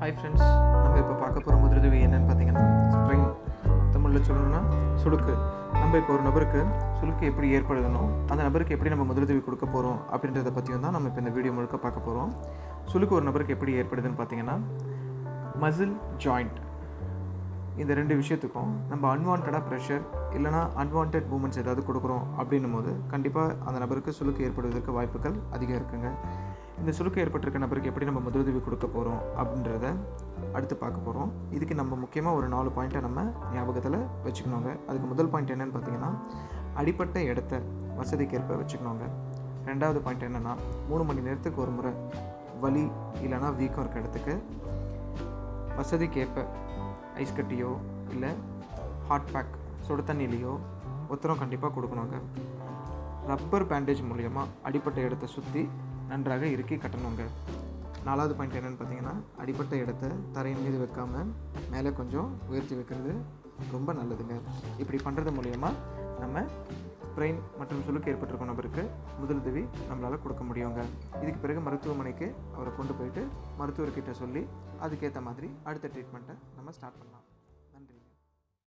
Hi friends, நம்ம இப்போ பார்க்க போகிற முதலுதவி என்னென்னு பார்த்தீங்கன்னா ஸ்ப்ரெயின். தமிழில் சொல்லணும்னா சுளுக்கு. நம்ம இப்போ ஒரு நபருக்கு சுளுக்கு எப்படி ஏற்படுத்தணும், அந்த நபருக்கு எப்படி நம்ம முதலுதவி கொடுக்க போகிறோம் அப்படின்றத பற்றியும் தான் நம்ம இப்போ இந்த வீடியோ முழுக்க பார்க்க போகிறோம். சுளுக்கு ஒரு நபருக்கு எப்படி ஏற்படுதுன்னு பார்த்தீங்கன்னா மசில் ஜாயிண்ட், இந்த ரெண்டு விஷயத்துக்கும் நம்ம அன்வான்டாக ப்ரெஷர் இல்லைனா அன்வான்ட் மூமெண்ட்ஸ் ஏதாவது கொடுக்குறோம் அப்படின்னும் போது கண்டிப்பாக அந்த நபருக்கு சுளுக்கு ஏற்படுவதற்கு வாய்ப்புகள் அதிகம் இருக்குங்க. இந்த சுளுக்கு ஏற்பட்டிருக்க நபருக்கு எப்படி நம்ம முதலுதவி கொடுக்க போகிறோம் அப்படின்றத அடுத்து பார்க்க போகிறோம். இதுக்கு நம்ம முக்கியமாக ஒரு 4 பாயிண்ட்டை நம்ம ஞாபகத்தில் வச்சுக்கணுங்க. அதுக்கு முதல் பாயிண்ட் என்னென்னு பார்த்தீங்கன்னா அடிப்பட்ட இடத்த வசதிக்கேற்ப வச்சுக்கணுங்க. ரெண்டாவது பாயிண்ட் என்னென்னா 3 மணி நேரத்துக்கு ஒரு முறை வலி இல்லைனா வீக்கம் இருக்க இடத்துக்கு வசதிக்கேற்ப ஐஸ் கட்டியோ இல்லை ஹாட் பேக் சுடு தண்ணியிலையோ ஒத்தரம் கண்டிப்பாக கொடுக்கணுங்க. ரப்பர் பேண்டேஜ் மூலயமா அடிப்பட்ட இடத்த சுற்றி நன்றாக இறுக்கி கட்டணுங்க. 4வது பாயிண்ட் என்னென்னு பார்த்தீங்கன்னா அடிப்பட்ட இடத்த தரையின் மீது வைக்காமல் மேலே கொஞ்சம் உயர்த்தி வைக்கிறது ரொம்ப நல்லதுங்க. இப்படி பண்ணுறது மூலயமா நம்ம ஸ்ப்ரெயின் மற்றும் சுளுக்கு ஏற்பட்டிருக்கும் நபருக்கு முதலுதவி நம்மளால் கொடுக்க முடியுங்க. இதுக்கு பிறகு மருத்துவமனைக்கு அவரை கொண்டு போயிட்டு மருத்துவர்கிட்ட சொல்லி அதுக்கேற்ற மாதிரி அடுத்த ட்ரீட்மெண்ட்டை நம்ம ஸ்டார்ட் பண்ணலாம்.